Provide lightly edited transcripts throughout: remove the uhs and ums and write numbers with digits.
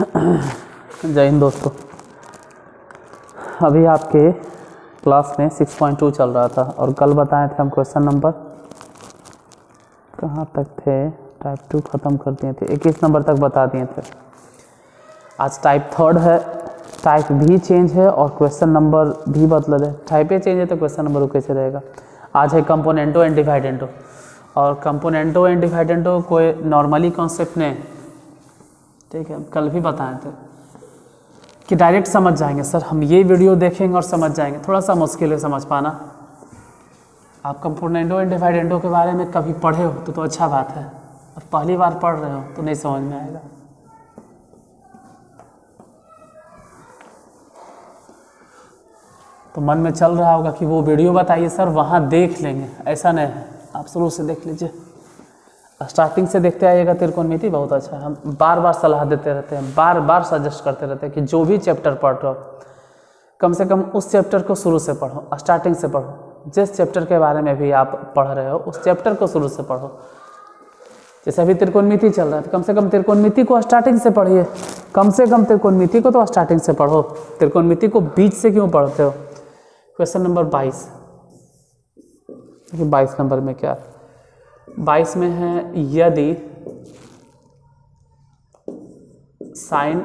जय हिंद दोस्तों। अभी आपके क्लास में 6.2 चल रहा था और कल बताए थे हम क्वेश्चन नंबर कहाँ तक थे, टाइप 2 ख़त्म कर दिए थे, 21 नंबर तक बता दिए थे। आज टाइप 3 है, टाइप भी चेंज है और क्वेश्चन नंबर भी बदल है। टाइप ए चेंज है तो क्वेश्चन नंबर कैसे रहेगा। आज है कंपोनेंटो एंड डिवाइडेंटो, और कंपोनेंटो एंड डिवाइडेंटो कोई नॉर्मली कॉन्सेप्ट नहीं, ठीक है। कल भी बताए थे कि डायरेक्ट समझ जाएंगे सर, हम ये वीडियो देखेंगे और समझ जाएंगे। थोड़ा सा मुश्किल है समझ पाना। आप कंपोनेंटो एंड डिवाइडेंटो के बारे में कभी पढ़े हो तो अच्छा बात है, और पहली बार पढ़ रहे हो तो नहीं समझ में आएगा। तो मन में चल रहा होगा कि वो वीडियो बताइए सर, वहाँ देख लेंगे। ऐसा नहीं है, आप शुरू से देख लीजिए, स्टार्टिंग से देखते आइएगा। त्रिकोणमिति बहुत अच्छा है, हम बार बार सलाह देते रहते हैं, बार बार सजेस्ट करते रहते हैं कि जो भी चैप्टर पढ़ रहे हो कम से कम उस चैप्टर को शुरू से पढ़ो, स्टार्टिंग से पढ़ो। जिस चैप्टर के बारे में भी आप पढ़ रहे हो उस चैप्टर को शुरू से पढ़ो। जैसे अभी त्रिकोणमिति चल रहा है तो कम से कम त्रिकोणमिति को स्टार्टिंग से पढ़िए, कम से कम त्रिकोणमिति को तो स्टार्टिंग से पढ़ो। त्रिकोणमिति को बीच से क्यों पढ़ते हो। क्वेश्चन नंबर 22, 22 नंबर में क्या 22 में है, यदि साइन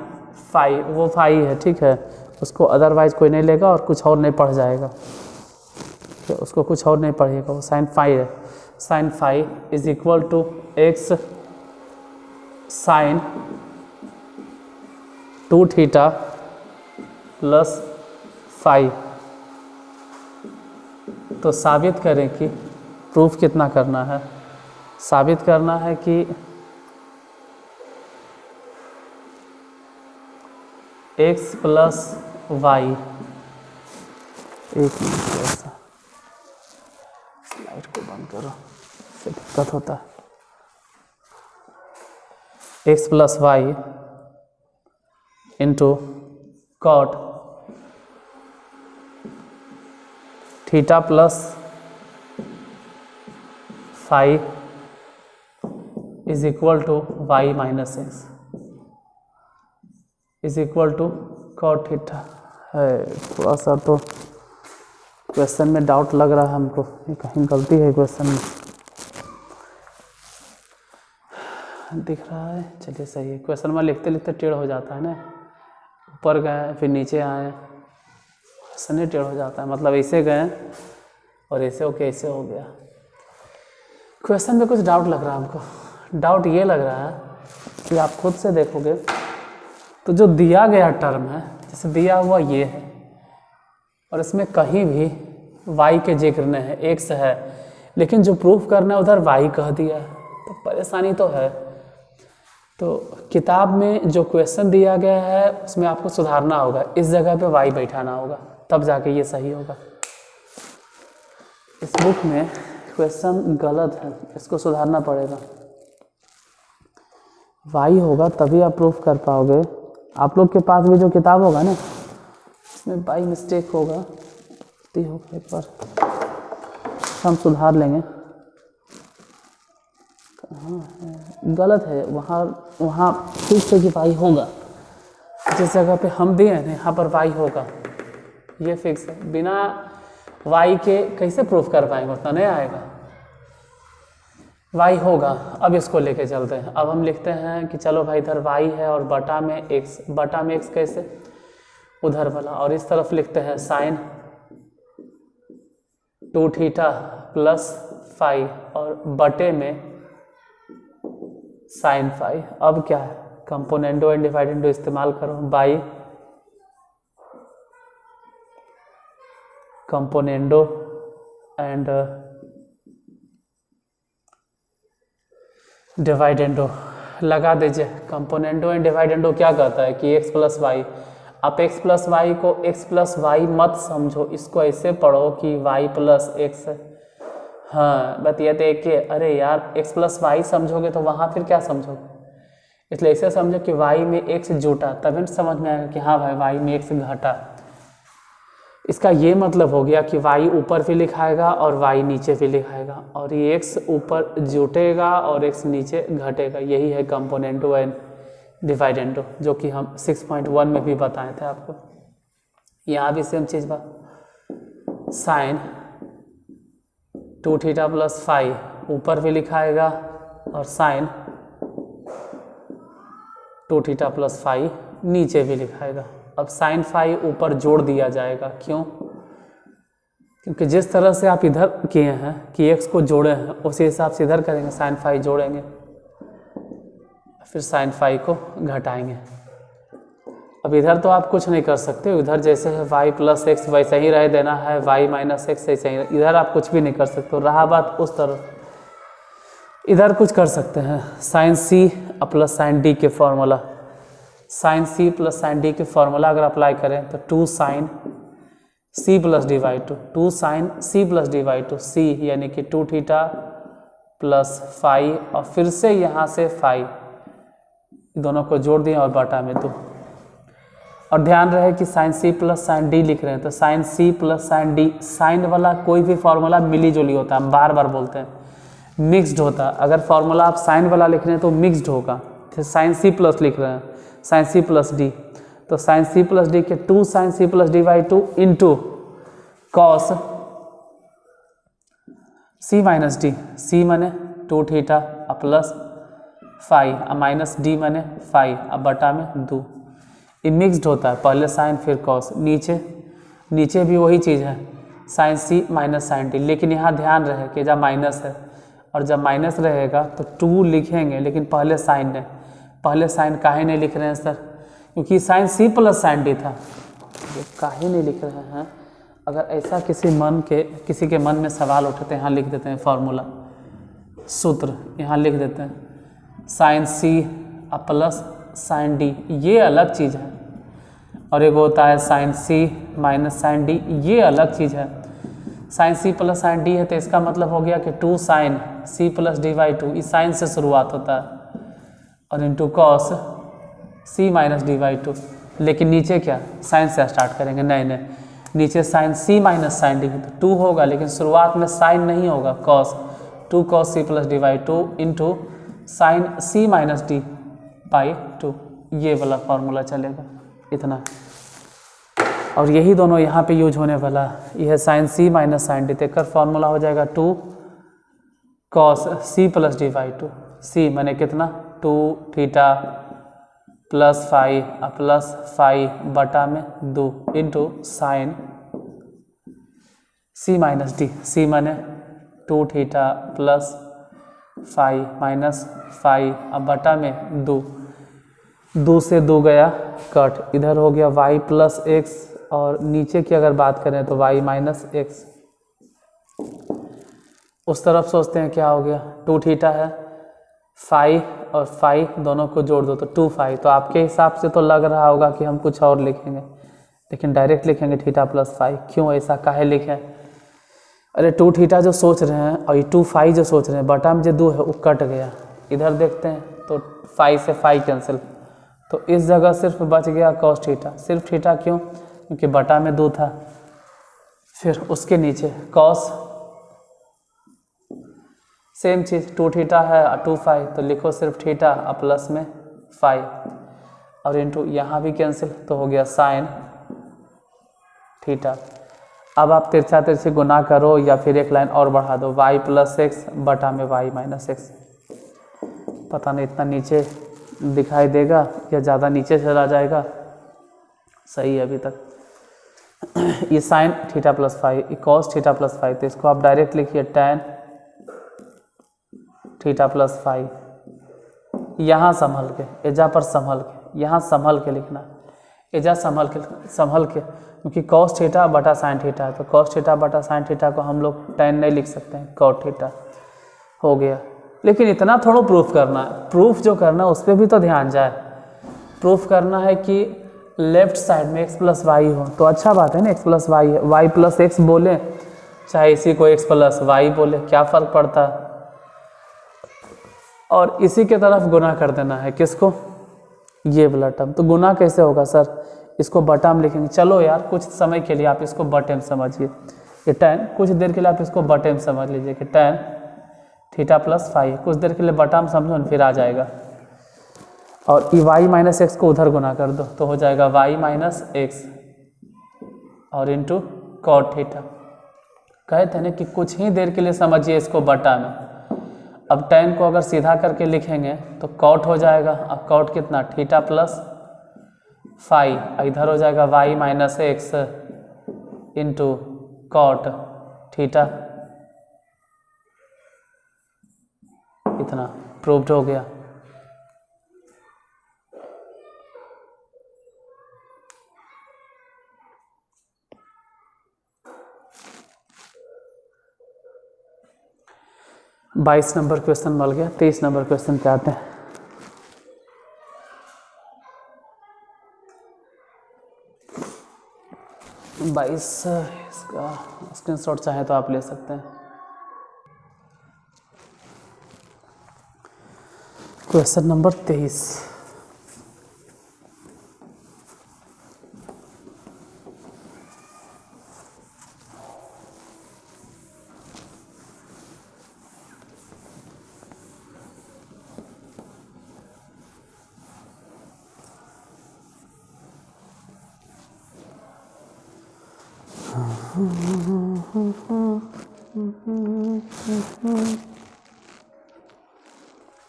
फाई, वो फाई है, ठीक है, उसको अदरवाइज कोई नहीं लेगा और कुछ और नहीं पढ़ जाएगा, ठीक है, उसको कुछ और नहीं पढ़िएगा, वो साइन फाई है। Sine phi is equal to x sine 2 theta plus phi. तो साबित करें कि प्रूफ कितना करना है, साबित करना है कि x प्लस वाई, एक मिनट ऐसा स्लाइड को बंद करो, इससे दिक्कत होता है। x plus y into cot theta plus phi is equal to y minus x is equal to cot theta है। थोड़ा सा तो क्वेश्चन में डाउट लग रहा है हमको, ये कहीं गलती है क्वेश्चन में, दिख रहा है। चलिए सही है, क्वेश्चन में लिखते लिखते टेढ़ हो जाता है ना, ऊपर गए फिर नीचे आए, क्वेश्चन ही टेढ़ हो जाता है। मतलब ऐसे गए और ऐसे होके ऐसे हो गया। क्वेश्चन में कुछ डाउट लग रहा है हमको। डाउट ये लग रहा है कि आप खुद से देखोगे तो जो दिया गया टर्म है, जैसे दिया हुआ ये है और इसमें कहीं भी y के जिक्र नहीं है, x है, लेकिन जो प्रूफ करना है उधर y कह दिया है, तो परेशानी तो है। तो किताब में जो क्वेश्चन दिया गया है उसमें आपको सुधारना होगा, इस जगह पे y बैठाना होगा, तब जाके ये सही होगा। इस बुक में क्वेश्चन गलत है, इसको सुधारना पड़ेगा। y होगा तभी आप प्रूफ कर पाओगे। आप लोग के पास भी जो किताब होगा ना, इसमें बाई मिस्टेक होगा, एक बार हम सुधार लेंगे। कहाँ है, गलत है, वहाँ फिक्स है कि वाई होगा। जिस जगह पे हम दिए हैं यहाँ पर वाई होगा, ये फिक्स है। बिना वाई के कैसे प्रूफ कर पाएंगे, उतना नहीं आएगा। वाई होगा। अब इसको लेके चलते हैं। अब हम लिखते हैं कि चलो भाई इधर वाई है और बटा में एक्स कैसे, उधर वाला, और इस तरफ लिखते हैं साइन 2 थीटा प्लस फाई और बटे में साइन फाई। अब क्या है, कंपोनेंटो एंड डिवाइडेंटो इस्तेमाल करो, बाई कंपोनेंटो एंड डिवाइडेंडो लगा दीजिए। कंपोनेंटो एंड डिवाइडेंडो क्या कहता है कि x प्लस वाई। आप x प्लस वाई को x प्लस वाई मत समझो, इसको ऐसे पढ़ो कि y प्लस एक्स। हाँ बताइए कि अरे यार x प्लस वाई समझोगे तो वहाँ फिर क्या समझोगे, इसलिए ऐसे समझो कि y में x जुटा, तभी समझ में आएगा कि हाँ भाई y में x घटा। इसका ये मतलब हो गया कि y ऊपर भी लिखाएगा और y नीचे भी लिखाएगा, और ये x ऊपर जुटेगा और x नीचे घटेगा। यही है कंपोनेंटो एंड डिवाइड इंटू, जो कि हम 6.1 में भी बताए थे आपको। यहाँ भी सेम चीज़ बा, साइन 2 थीटा प्लस फाइव ऊपर भी लिखाएगा और साइन 2 थीटा प्लस फाइव नीचे भी लिखाएगा। अब साइन फाइव ऊपर जोड़ दिया जाएगा, क्यों? क्योंकि जिस तरह से आप इधर किए हैं कि x को जोड़े हैं, उसी हिसाब से इधर करेंगे, साइन फाइव जोड़ेंगे, फिर साइन फाइव को घटाएंगे। अब इधर तो आप कुछ नहीं कर सकते, इधर जैसे है y प्लस एक्स वैसे ही रह देना है, y माइनस एक्स ऐसे ही, इधर आप कुछ भी नहीं कर सकते। रहा बात उस तरफ, इधर कुछ कर सकते हैं, साइन सी प्लस साइन डी के फॉर्मूला, साइन सी प्लस साइन डी के फॉर्मूला अगर अप्लाई करें तो 2 sine C plus D by 2 sine C plus D by 2 सी यानी कि 2 थीटा प्लस फाइव और फिर से यहाँ से फाइव, दोनों को जोड़ दिए और बटा में 2। और ध्यान रहे कि साइन सी प्लस साइन डी लिख रहे हैं तो साइन सी प्लस साइन डी, साइन वाला कोई भी फॉर्मूला मिली जुली होता है, हम बार बार बोलते हैं, मिक्स्ड होता है। अगर फॉर्मूला आप साइन वाला लिख रहे हैं तो मिक्स्ड होगा। फिर साइन सी प्लस लिख रहे हैं, साइन सी प्लस डी, तो साइन सी प्लस डी के 2 sine C plus D by 2 into cos C minus D, C माने 2 theta plus five minus D माने 5 अब बटा में 2। ये मिक्स्ड होता है, पहले साइन फिर कॉस, नीचे भी वही चीज़ है, साइन सी माइनस साइन डी। लेकिन यहाँ ध्यान रहे कि जब माइनस है और जब माइनस रहेगा तो 2 लिखेंगे, लेकिन पहले साइन नहीं, पहले साइन काहे नहीं लिख रहे हैं सर? क्योंकि साइन सी प्लस साइन डी था, काहे नहीं लिख रहे हैं? अगर ऐसा किसी के मन में सवाल उठते हैं, यहाँ लिख देते हैं फॉर्मूला, सूत्र यहाँ लिख देते हैं, साइन सी प्लस साइन डी, ये अलग चीज़ है, और एक होता है साइन सी माइनस साइन डी, ये अलग चीज़ है। साइन सी प्लस साइन डी है तो इसका मतलब हो गया कि 2 sine C plus D by 2, इस साइन से शुरुआत होता है, और into cos C minus D by 2। लेकिन नीचे क्या, साइन से स्टार्ट करेंगे? नहीं, नीचे साइन सी माइनस साइन डी तो 2 होगा, लेकिन शुरुआत में साइन नहीं होगा, cos 2 cos C plus D by 2 into sine C minus D by 2, ये वाला फॉर्मूला चलेगा इतना। और यही दोनों यहाँ पे यूज होने वाला, यह साइन सी माइनस साइन डी, तेकर फॉर्मूला हो जाएगा 2 cos C plus D by 2, सी मैंने कितना 2 थीटा प्लस 5 बटा में 2 इंटू साइन सी माइनस डी, सी मैंने 2 थीटा प्लस 5 माइनस 5 अब बटा में 2 से 2 गया कट, इधर हो गया y प्लस एक्स, और नीचे की अगर बात करें तो y माइनस एक्स। उस तरफ सोचते हैं क्या हो गया, 2 थीटा है, 5 और 5 दोनों को जोड़ दो तो 2 5, तो आपके हिसाब से तो लग रहा होगा कि हम कुछ और लिखेंगे, लेकिन डायरेक्ट लिखेंगे थीटा प्लस 5। क्यों ऐसा काहे लिखें? अरे 2 थीटा जो सोच रहे हैं और ये 2 5 जो सोच रहे हैं, बटा में जो 2 है वो कट गया, इधर देखते हैं तो 5 से 5 कैंसिल, तो इस जगह सिर्फ बच गया कॉस थीटा, सिर्फ थीटा क्यों? क्योंकि बटा में 2 था। फिर उसके नीचे कॉस, सेम चीज़ 2 थीटा है और 2 5, तो लिखो सिर्फ थीटा और प्लस में 5 और इंटू यहाँ भी कैंसिल, तो हो गया साइन थीटा। अब आप तिरछा तिरछी गुना करो या फिर एक लाइन और बढ़ा दो, y प्लस एक्स बटा में y माइनस एक्स। पता नहीं इतना नीचे दिखाई देगा या ज़्यादा नीचे चला जाएगा, सही है अभी तक। ये साइन थीटा प्लस 5, ये कॉस थीटा प्लस 5, तो इसको आप डायरेक्ट लिखिए tan थीटा प्लस 5। यहाँ संभल के, एजा पर संभल के, यहाँ संभल के लिखना, एजा संभल के, क्योंकि कॉस थीटा बटा साइन थीटा है, तो कॉस थीटा बटा साइन थीटा को हम लोग tan नहीं लिख सकते हैं, कॉट थीटा हो गया। लेकिन इतना थोड़ा प्रूफ करना है, प्रूफ जो करना है उस पर भी तो ध्यान जाए। प्रूफ करना है कि लेफ्ट साइड में x प्लस वाई हो, तो अच्छा बात है ना, x प्लस वाई है, y प्लस एक्स बोले चाहे इसी को x प्लस वाई बोले, क्या फ़र्क पड़ता है। और इसी के तरफ गुना कर देना है, किसको? ये वाला टर्म। तो गुना कैसे होगा सर? इसको बटा में लिखेंगे। चलो यार कुछ समय के लिए आप इसको बटे में समझिए, ये tan, कुछ देर के लिए आप इसको बटे में समझ लीजिए कि tan थीटा प्लस 5, कुछ देर के लिए बटा में समझो फिर आ जाएगा। और ई वाई माइनस एक्स को उधर गुना कर दो तो हो जाएगा वाई माइनस एक्स और इंटू कॉट थीटा। कहे थे ना कि कुछ ही देर के लिए समझिए इसको बटा में। अब tan को अगर सीधा करके लिखेंगे तो कॉट हो जाएगा। अब कॉट कितना, थीटा प्लस फाई, इधर हो जाएगा y minus x into cot theta. इतना प्रूव्ड हो गया। बाईस नंबर क्वेश्चन मिल गया। 23 नंबर क्वेश्चन पे आते हैं। बाईस इसका स्क्रीनशॉट चाहे तो आप ले सकते हैं। Question number 23।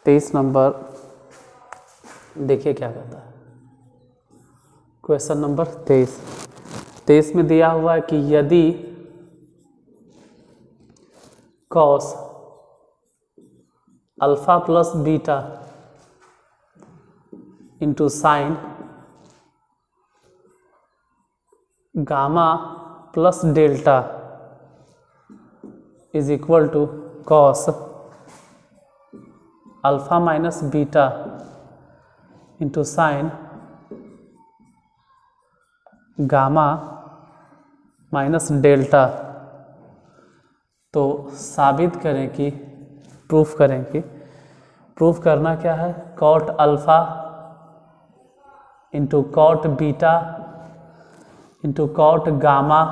तेईस नंबर देखिए क्या कहता है। क्वेश्चन नंबर 23 में दिया हुआ है कि यदि cos alpha plus beta into sine gamma plus delta is equal to cos alpha minus beta into sine gamma minus delta, तो साबित करें कि प्रूफ करें कि प्रूफ करना क्या है, cot alpha into cot beta into cot gamma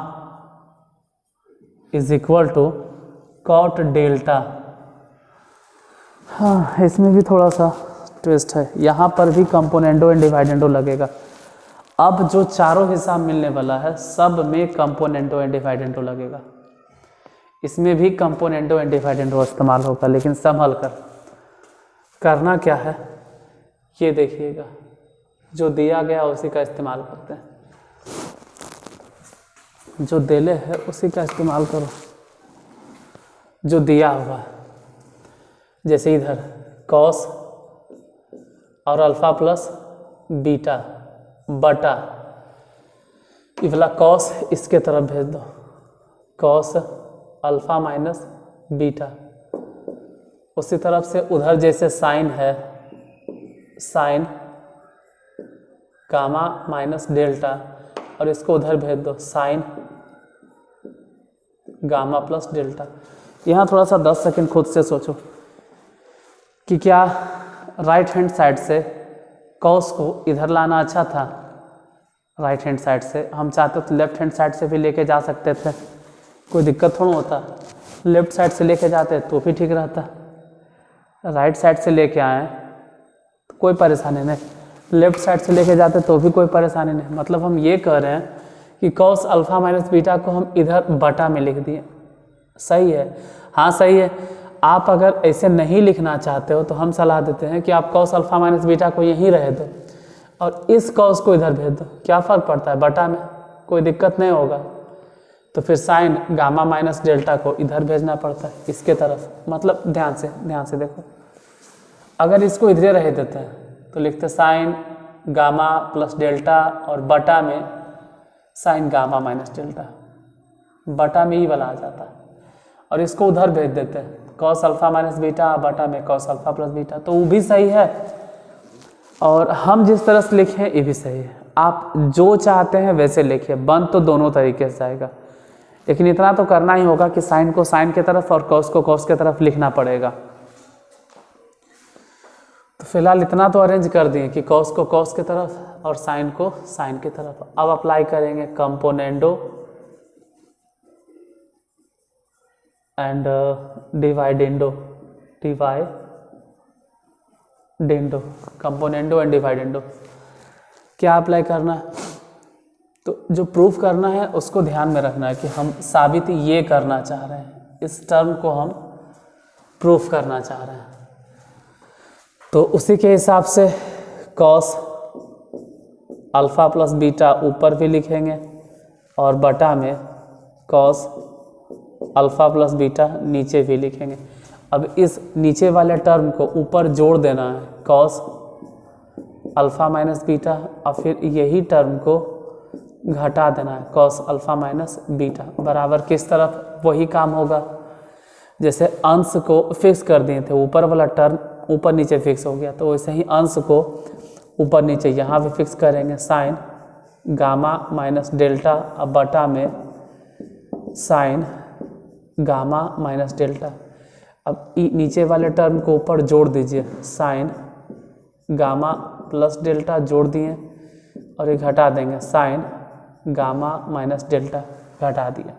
is equal to cot delta. हाँ, इसमें भी थोड़ा सा ट्विस्ट है। यहाँ पर भी कंपोनेंडो एंड डिवाइडेंडो लगेगा। अब जो चारों हिसाब मिलने वाला है सब में कंपोनेंडो एंड डिवाइडेंडो लगेगा। इसमें भी कंपोनेंडो एंड डिवाइडेंडो इस्तेमाल होगा, लेकिन संभल कर करना क्या है ये देखिएगा। जो दिया गया उसी का इस्तेमाल करते हैं, जो देले है उसी का इस्तेमाल करो, जो दिया हुआ है। जैसे इधर कॉस और अल्फा प्लस बीटा बटा ये वाला कॉस इसके तरफ भेज दो, कॉस अल्फा माइनस बीटा। उसी तरफ से उधर जैसे साइन है, साइन गामा माइनस डेल्टा, और इसको उधर भेज दो, साइन गामा प्लस डेल्टा। यहाँ थोड़ा सा 10 सेकंड खुद से सोचो कि क्या राइट हैंड साइड से कॉस को इधर लाना अच्छा था। राइट हैंड साइड से हम चाहते तो लेफ्ट हैंड साइड से भी लेके जा सकते थे, कोई दिक्कत थोड़ा होता। लेफ्ट साइड से लेके जाते तो भी ठीक रहता। राइट साइड से लेके आए तो कोई परेशानी नहीं, लेफ्ट साइड से लेके जाते तो भी कोई परेशानी नहीं। मतलब हम ये कह रहे हैं कि कॉस अल्फा माइनस बीटा को हम इधर बटा में लिख दिए। सही है, हाँ सही है। आप अगर ऐसे नहीं लिखना चाहते हो तो हम सलाह देते हैं कि आप कॉस अल्फा माइनस बीटा को यहीं रह दो और इस कॉस को इधर भेज दो। क्या फ़र्क पड़ता है, बटा में कोई दिक्कत नहीं होगा। तो फिर साइन गामा माइनस डेल्टा को इधर भेजना पड़ता है, इसके तरफ। मतलब ध्यान से देखो, अगर इसको इधर रह देते हैं तो लिखते साइन गामा प्लस डेल्टा और बटा में साइन गामा माइनस डेल्टा, बटा में ही वाला आ जाता है। और इसको उधर भेज देते हैं, कॉस अल्फा माइनस बीटा बटा में कॉस अल्फा प्लस बीटा, तो वो भी सही है। और हम जिस तरह से लिखे ये भी सही है। आप जो चाहते हैं वैसे लिखिए, बन तो दोनों तरीके से जाएगा। लेकिन इतना तो करना ही होगा कि साइन को साइन की तरफ और कॉस को कॉस की तरफ लिखना पड़ेगा। तो फिलहाल इतना तो अरेंज कर दिए कि कॉस को कॉस की तरफ और साइन को साइन की तरफ। अब अप्लाई करेंगे कंपोनेंडो एंड डिवाइडेंडो, डेंडो, कंपोनेंडो एंड डिवाइडेंडो। क्या अप्लाई करना है? तो जो प्रूफ करना है उसको ध्यान में रखना है कि हम साबित ये करना चाह रहे हैं, इस टर्म को हम प्रूफ करना चाह रहे हैं। तो उसी के हिसाब से कॉस अल्फ़ा प्लस बीटा ऊपर भी लिखेंगे और बटा में कॉस अल्फ़ा प्लस बीटा नीचे भी लिखेंगे। अब इस नीचे वाले टर्म को ऊपर जोड़ देना है, कॉस अल्फ़ा माइनस बीटा, और फिर यही टर्म को घटा देना है, कॉस अल्फ़ा माइनस बीटा। बराबर किस तरफ? वही काम होगा जैसे अंश को फिक्स कर दिए थे, ऊपर वाला टर्म ऊपर नीचे फिक्स हो गया, तो वैसे ही अंश को ऊपर नीचे यहाँ भी फिक्स करेंगे, साइन गामा माइनस डेल्टा, अब बटा में साइन गामा माइनस डेल्टा। अब नीचे वाले टर्म को ऊपर जोड़ दीजिए, साइन गामा प्लस डेल्टा जोड़ दिए और ये घटा देंगे, साइन गामा माइनस डेल्टा घटा दिया।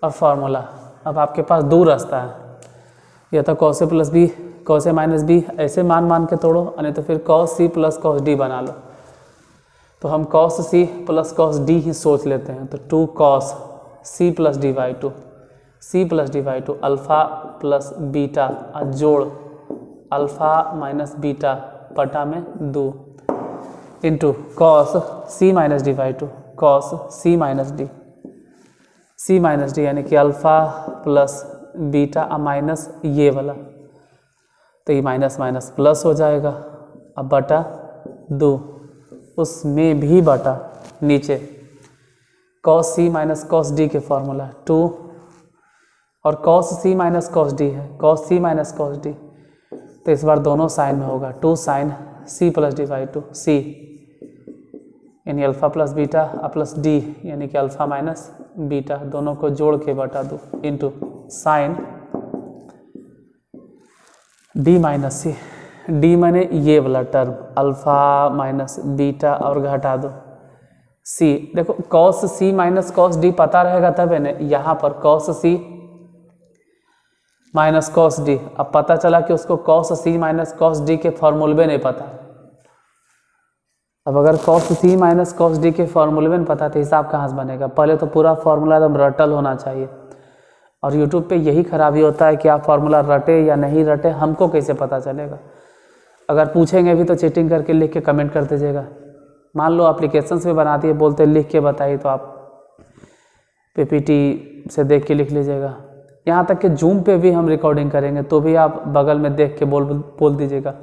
अब फॉर्मूला, अब आपके पास दो रास्ता है, या तो cos A plus B, cos A minus B ऐसे मान के तोड़ो, नहीं तो फिर कॉस सी प्लस कॉस डी बना लो। तो हम कॉस सी प्लस कॉस डी ही सोच लेते हैं, तो 2 cos C plus D by 2, C plus D by 2 alpha plus beta जोड़ अल्फ़ा माइनस बीटा बटा में 2 into cos C minus D by 2, cos C minus D यानी कि अल्फ़ा प्लस बीटा माइनस ये वाला, तो ये माइनस माइनस प्लस हो जाएगा, अब बटा 2, उसमें भी बटा नीचे कॉस सी माइनस कॉस डी के फॉर्मूला 2 और कॉस सी माइनस कॉस डी है, कॉस सी माइनस कॉस डी, तो इस बार दोनों साइन में होगा, 2 sine C plus D by 2, सी यानी alpha plus beta plus d यानी कि अल्फ़ा माइनस बीटा, दोनों को जोड़ के बटा 2 इंटू साइन डी माइनस सी, डी माने ये वाला टर्म अल्फ़ा माइनस बीटा और घटा दो सी। देखो कॉस सी माइनस कॉस डी पता रहेगा तब है ना, यहाँ पर कॉस सी माइनस कॉस डी, अब पता चला कि उसको कॉस सी माइनस कॉस डी के फॉर्मूले नहीं पता। अब अगर कॉस सी माइनस कॉस डी के फॉर्मूले में पता तो हिसाब कहाँ से बनेगा? पहले तो पूरा फॉर्मूला एकदम रटल होना चाहिए, और यूट्यूब पे यही खराबी होता है कि आप फॉर्मूला रटे या नहीं रटे हमको कैसे पता चलेगा? अगर पूछेंगे भी तो चीटिंग करके लिख के कमेंट कर दीजिएगा। मान लो एप्लीकेशंस में बनाती है, बोलते लिख के बताइए, तो आप पीपीटी से देख के लिख लीजिएगा। यहाँ तक कि जूम पे भी हम रिकॉर्डिंग करेंगे तो भी आप बगल में देख के बोल दीजिएगा,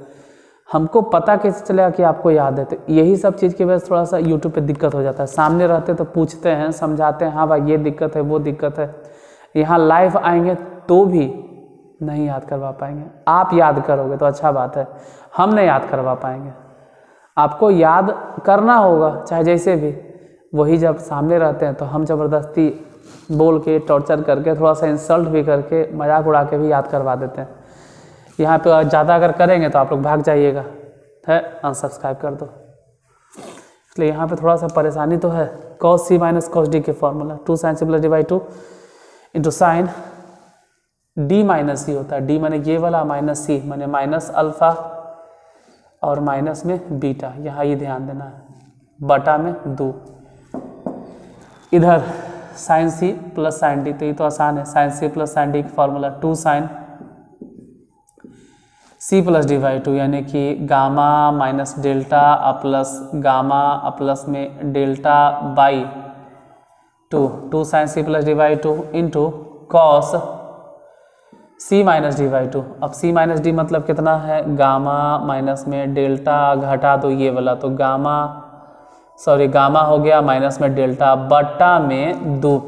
हमको पता कैसे चलेगा कि आपको याद है? तो यही सब चीज़ की वजह से थोड़ा सा यूट्यूब पे दिक्कत हो जाता है। सामने रहते तो पूछते हैं, समझाते हैं, हाँ भाई ये दिक्कत है वो दिक्कत है। यहाँ लाइव आएंगे तो भी नहीं याद करवा पाएंगे। आप याद करोगे तो अच्छा बात है, हम नहीं याद करवा पाएंगे। आपको याद करना होगा चाहे जैसे भी, वही जब सामने रहते हैं तो हम ज़बरदस्ती बोल के टॉर्चर करके थोड़ा सा इंसल्ट भी करके मजाक उड़ा के भी याद करवा देते हैं। यहाँ पे ज़्यादा अगर करेंगे तो आप लोग भाग जाइएगा, है अनसब्सक्राइब कर दो। इसलिए यहाँ पे थोड़ा सा परेशानी तो है। कॉस सी माइनस कॉस डी के formula 2 sine C plus D by 2 into sine D minus C होता है, डी माने ये वाला, माइनस सी माने माइनस अल्फ़ा और माइनस में बीटा, यहाँ ये ध्यान देना है, बटा में 2 इधर साइन सी प्लस साइन डी, तो ये तो आसान है। साइन सी प्लस साइन डी का formula 2 sine C plus D by 2 यानी कि gamma minus delta plus gamma plus में delta by 2 sine C plus D by 2 into cos C minus D by 2। अब सी माइनस डी मतलब कितना है? Gamma minus में delta घटा दो ये वाला, तो गामा हो गया माइनस में डेल्टा बटा में 2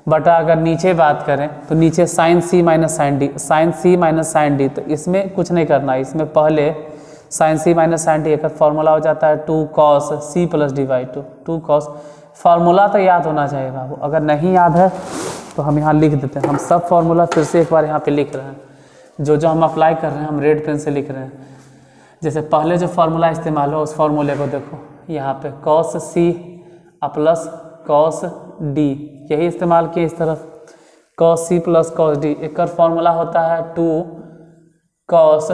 बटा, अगर नीचे बात करें तो नीचे साइन सी माइनस साइन डी, साइन सी माइनस साइन डी, तो इसमें कुछ नहीं करना है। इसमें पहले साइन सी माइनस साइन डी का फॉर्मूला हो जाता है 2 cos C plus D by 2 cos. Formula तो याद होना चाहिए बाबू, अगर नहीं याद है तो हम यहाँ लिख देते हैं। हम सब फार्मूला फिर से एक बार यहाँ पे लिख रहे हैं, जो हम अप्लाई कर रहे हैं हम रेड पेन से लिख रहे हैं। जैसे पहले जो फार्मूला इस्तेमाल हो उस फार्मूले को देखो, यहाँ पे कॉस सी प्लस कॉस डी, यही इस्तेमाल किए इस तरफ, कॉस सी प्लस कॉस डी। एक फार्मूला होता है 2 cos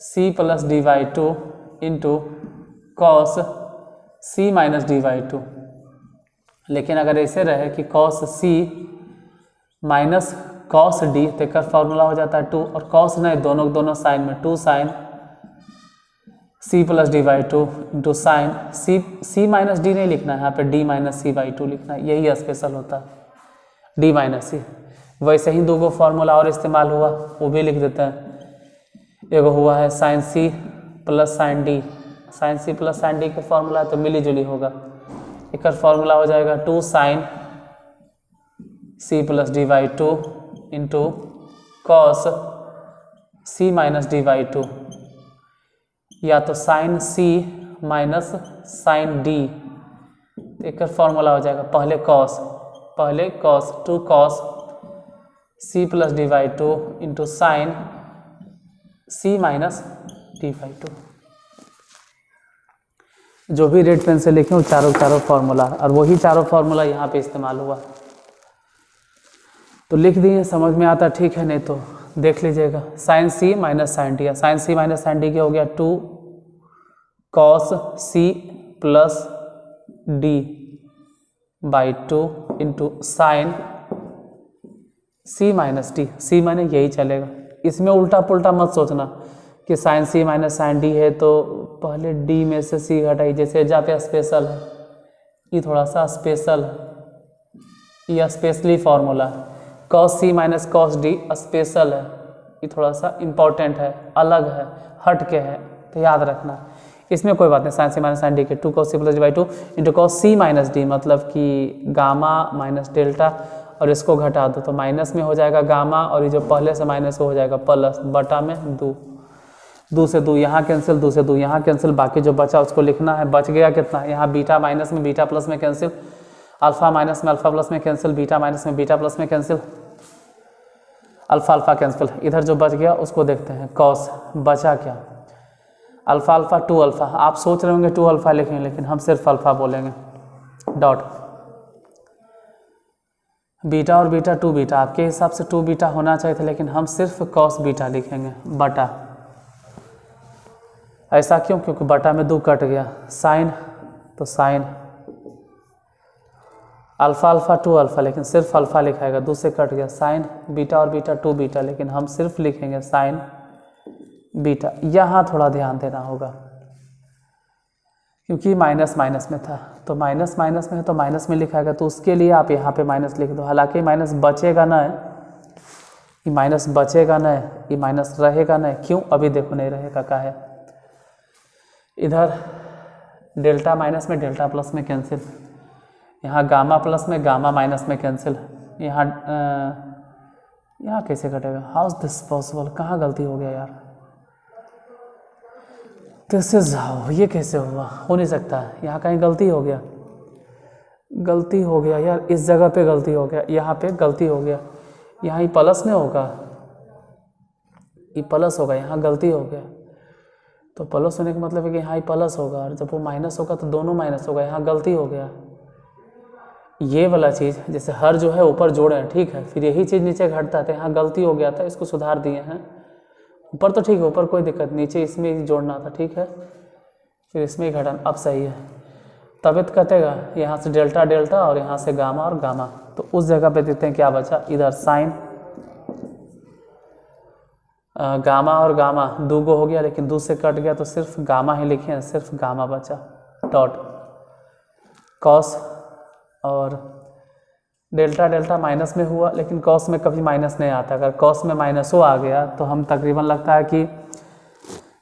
C plus D by two into cos C minus D by two. लेकिन अगर ऐसे रहे कि कॉस सी माइनस कॉस डी तो एक फॉर्मूला हो जाता है 2, और कॉस नहीं दोनों साइन में 2 sine C plus D by two into sine C minus d नहीं लिखना है, यहाँ पे d minus c by two लिखना है, यही स्पेशल होता है डी माइनस सी। वैसे ही 2 फॉर्मूला और इस्तेमाल हुआ, वो भी लिख देते हैं। एगो हुआ है साइन सी प्लस साइन डी, साइन सी प्लस साइन डी का फॉर्मूला तो मिली जुली होगा। एक फॉर्मूला हो जाएगा 2 sine C plus D by two into cos C minus D by two, या तो साइन सी माइनस साइन डी। एक फॉर्मूला हो जाएगा पहले cos 2 cos C plus D by two into sine C minus D by two. जो भी red pen से लिखे वो चारों फॉर्मूला, और वही चारों फॉर्मूला यहाँ पे इस्तेमाल हुआ। तो लिख दिए, समझ में आता ठीक है, नहीं तो देख लीजिएगा। साइन सी माइनस साइन डी, साइन सी माइनस साइन डी क्या हो गया 2 cos C plus D by two into sine C minus D. C माइने यही चलेगा, इसमें उल्टा पुल्टा मत सोचना कि साइन सी माइनस साइन डी है तो पहले डी में से सी घटाई, जैसे जहाँ पे स्पेशल है, ये थोड़ा सा स्पेशल है, ये स्पेशली फॉर्मूला है। कॉस सी माइनस कॉस डी स्पेशल है, ये थोड़ा सा इम्पोर्टेंट है, अलग है, हट के है, तो याद रखना। इसमें कोई बात नहीं, साइन सी माइनस साइन डी के 2 cos C plus D by two into cos C minus D, मतलब कि गामा माइनस डेल्टा, और इसको घटा दो तो माइनस में हो जाएगा गामा, और ये जो पहले से माइनस हो जाएगा प्लस, बटा में 2 से 2 यहाँ कैंसिल, 2 से 2 यहाँ कैंसिल, बाकी जो बचा उसको लिखना है। बच गया कितना, यहाँ बीटा माइनस में बीटा प्लस में कैंसिल, अल्फा माइनस में अल्फा प्लस में कैंसिल, बीटा माइनस में बीटा प्लस में कैंसिल, अल्फा कैंसिल। इधर जो बच गया उसको देखते हैं, कॉस बचा क्या, अल्फा 2 अल्फा। आप सोच रहे होंगे 2 अल्फा लिखेंगे, लेकिन हम सिर्फ अल्फा बोलेंगे, डॉट बीटा और बीटा 2 बीटा, आपके हिसाब से 2 बीटा होना चाहिए था, लेकिन हम सिर्फ कॉस बीटा लिखेंगे, बटा। ऐसा क्यों, क्योंकि बटा में 2 कट गया, साइन तो साइन अल्फा 2 अल्फा, लेकिन सिर्फ अल्फा लिखाएगा, 2 से कट गया, साइन बीटा और बीटा 2 बीटा, लेकिन हम सिर्फ लिखेंगे साइन बीटा। यहाँ थोड़ा ध्यान देना होगा क्योंकि माइनस में था, तो माइनस में है तो माइनस में लिखाएगा, तो उसके लिए आप यहाँ पे माइनस लिख दो। हालांकि माइनस बचेगा ना, ये माइनस बचेगा ना, ये माइनस रहेगा ना, क्यों, अभी देखो नहीं रहेगा, का है। इधर डेल्टा माइनस में डेल्टा प्लस में कैंसिल, यहाँ गामा प्लस में गामा माइनस में कैंसिल, यहाँ कैसे कटेगा, हाउ इज दिस पॉसिबल, कहाँ गलती हो गया यार, कैसे जाओ, ये कैसे हुआ, हो नहीं सकता, यहाँ कहीं गलती हो गया यार, इस जगह पे गलती हो गया, यहाँ पे गलती हो गया, यहाँ ये प्लस नहीं होगा, ये प्लस होगा, यहाँ गलती हो गया, तो प्लस होने का मतलब है कि यहाँ ये प्लस होगा, और जब वो माइनस होगा तो दोनों माइनस होगा, यहाँ गलती हो गया। ये वाला चीज़ जैसे हर जो है ऊपर जोड़े हैं, ठीक है, फिर यही चीज़ नीचे घटता है, तो यहाँ गलती हो गया था, इसको सुधार दिए हैं। ऊपर तो ठीक है, ऊपर कोई दिक्कत, नीचे इसमें ही जोड़ना था, ठीक है, फिर इसमें ही घटाना, अब सही है। तबियत कटेगा, यहाँ से डेल्टा डेल्टा और यहाँ से गामा और गामा, तो उस जगह पे देखते हैं क्या बचा, इधर साइन गामा और गामा 2 हो गया, लेकिन 2 से कट गया तो सिर्फ गामा ही लिखे हैं, सिर्फ गामा बचा, डॉट कॉस, और डेल्टा माइनस में हुआ, लेकिन कॉस में कभी माइनस नहीं आता। अगर कॉस में माइनस आ गया तो हम तकरीबन लगता है कि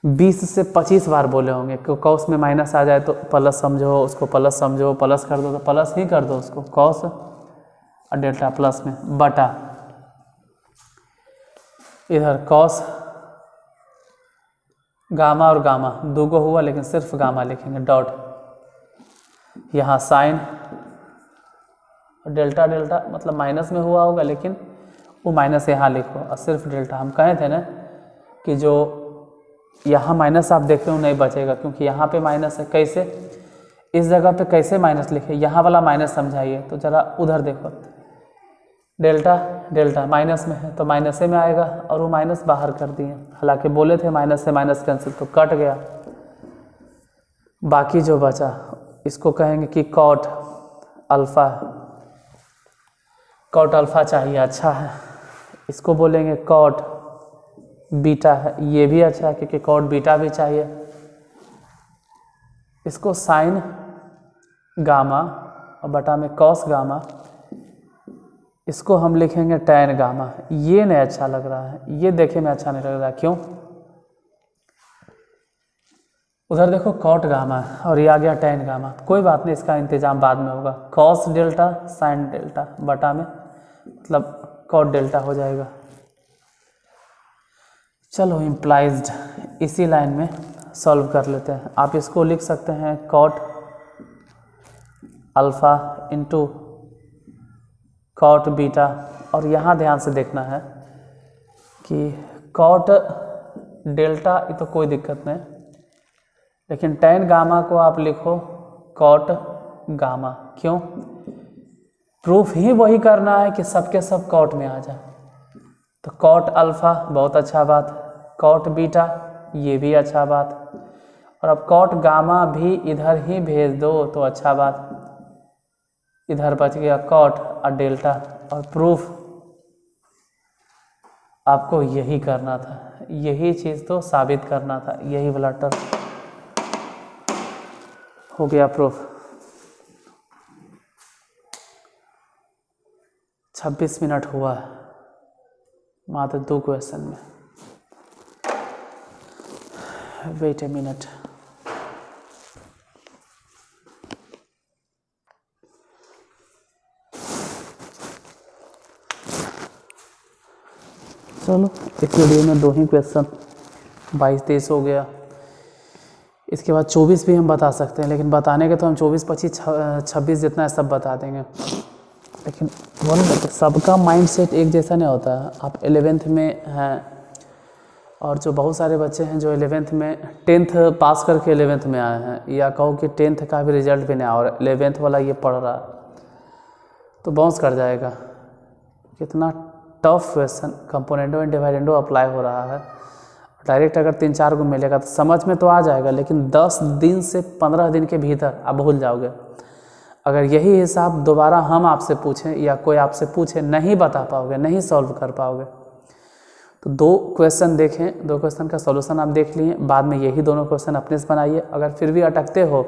20 से 25 बार बोले होंगे कि कॉस में माइनस आ जाए तो प्लस समझो, उसको प्लस समझो, प्लस कर दो तो प्लस ही कर दो उसको, कॉस और डेल्टा प्लस में, बटा इधर कॉस गामा और गामा 2 हुआ, लेकिन सिर्फ गामा लिखेंगे, डॉट यहाँ साइन और डेल्टा मतलब माइनस में हुआ होगा, लेकिन वो माइनस यहाँ लिखो और सिर्फ डेल्टा। हम कहे थे ना कि जो यहाँ माइनस आप देख रहे हो नहीं बचेगा, क्योंकि यहाँ पे माइनस है। कैसे, इस जगह पे कैसे माइनस लिखे, यहाँ वाला माइनस समझाइए, तो जरा उधर देखो, डेल्टा डेल्टा माइनस में है तो माइनस में आएगा, और वो माइनस बाहर कर दिए, हालांकि बोले थे माइनस से माइनस कैंसिल तो कट गया। बाकी जो बचा इसको कहेंगे कि कॉट अल्फ़ा, कॉट अल्फ़ा चाहिए, अच्छा है। इसको बोलेंगे कॉट बीटा है, ये भी अच्छा है क्योंकि कॉट बीटा भी चाहिए। इसको साइन गामा और बटा में कॉस गामा, इसको हम लिखेंगे टैन गामा। ये नहीं अच्छा लग रहा है, ये देखे में अच्छा नहीं लग रहा, क्यों? उधर देखो कॉट गामा और ये आ गया टैन गामा, कोई बात नहीं, इसका इंतजाम बाद में होगा। कॉस डेल्टा साइन डेल्टा बटा में मतलब कॉट डेल्टा हो जाएगा। चलो इम्प्लाइज्ड इसी लाइन में सॉल्व कर लेते हैं। आप इसको लिख सकते हैं cot alpha into cot beta, और यहाँ ध्यान से देखना है कि कॉट डेल्टा ये तो कोई दिक्कत नहीं, लेकिन टैन गामा को आप लिखो कॉट गामा, क्यों? प्रूफ ही वही करना है कि सबके सब कॉट में आ जाए। तो कॉट अल्फ़ा बहुत अच्छा बात, कॉट बीटा ये भी अच्छा बात, और अब कॉट गामा भी इधर ही भेज दो तो अच्छा बात। इधर बच गया कॉट और डेल्टा, और प्रूफ आपको यही करना था, यही चीज़ तो साबित करना था, यही वाला टर्म हो गया प्रूफ। 26 मिनट हुआ है मात्र 2 क्वेश्चन में। वेट ए मिनट, चलो इस वीडियो में 2 ही क्वेश्चन, 22-23 हो गया। इसके बाद 24 भी हम बता सकते हैं, लेकिन बताने के तो हम 24, 25, 26 जितना है सब बता देंगे, लेकिन बोल सबका माइंडसेट एक जैसा नहीं होता है। आप 11th में हैं, और जो बहुत सारे बच्चे हैं जो 11th में 10th पास करके 11th में आए हैं, या कहो कि 10th का भी रिजल्ट भी नहीं आया और 11th वाला ये पढ़ रहा है, तो बाउंस कर जाएगा। कितना tough question, componendo and dividendo apply हो रहा है। डायरेक्ट अगर 3-4 को मिलेगा तो समझ में तो आ जाएगा, लेकिन 10 दिन से 15 दिन के भीतर आप भूल जाओगे। अगर यही हिसाब दोबारा हम आपसे पूछें या कोई आपसे पूछे, नहीं बता पाओगे, नहीं सॉल्व कर पाओगे। तो 2 क्वेश्चन देखें, 2 क्वेश्चन का सॉल्यूशन आप देख लिए, बाद में यही दोनों क्वेश्चन अपने से बनाइए। अगर फिर भी अटकते हो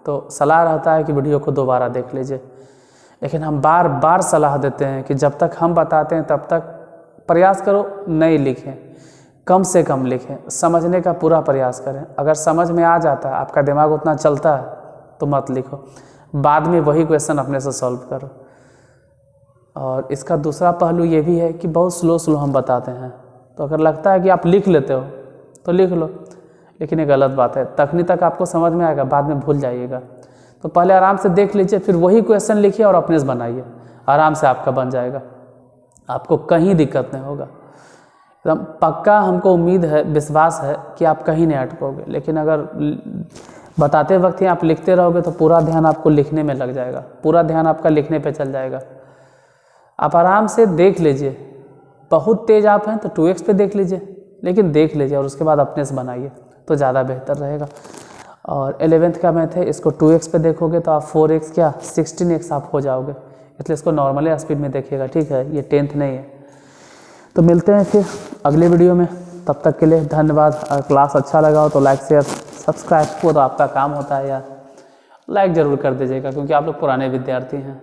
तो सलाह रहता है कि वीडियो को दोबारा देख लीजिए, लेकिन हम बार बार सलाह देते हैं कि जब तक हम बताते हैं तब तक प्रयास करो नहीं लिखें, कम से कम लिखें, समझने का पूरा प्रयास करें। अगर समझ में आ जाता है, आपका दिमाग उतना चलता है, तो मत लिखो, बाद में वही क्वेश्चन अपने से सॉल्व करो। और इसका दूसरा पहलू ये भी है कि बहुत स्लो हम बताते हैं, तो अगर लगता है कि आप लिख लेते हो तो लिख लो, लेकिन ये गलत बात है। तखनी तक आपको समझ में आएगा, बाद में भूल जाइएगा। तो पहले आराम से देख लीजिए, फिर वही क्वेश्चन लिखिए और अपने से बनाइए, आराम से आपका बन जाएगा, आपको कहीं दिक्कत नहीं होगा। एकदम पक्का हमको उम्मीद है, विश्वास है कि आप कहीं नहीं अटकोगे। लेकिन अगर बताते वक्त ही आप लिखते रहोगे तो पूरा ध्यान आपको लिखने में लग जाएगा, पूरा ध्यान आपका लिखने पे चल जाएगा। आप आराम से देख लीजिए, बहुत तेज आप हैं तो 2x पे देख लीजिए, लेकिन देख लीजिए और उसके बाद अपने से बनाइए तो ज़्यादा बेहतर रहेगा। और 11th का मैथ है, इसको 2x पे देखोगे तो आप 4x क्या 16x आप हो जाओगे, इसलिए इसको नॉर्मली स्पीड में देखिएगा, ठीक है? ये 10th नहीं है। तो मिलते हैं फिर अगले वीडियो में, तब तक के लिए धन्यवाद। अगर क्लास अच्छा लगा हो तो लाइक शेयर सब्सक्राइब, वो तो आपका काम होता है यार, लाइक ज़रूर कर दीजिएगा क्योंकि आप लोग पुराने विद्यार्थी हैं।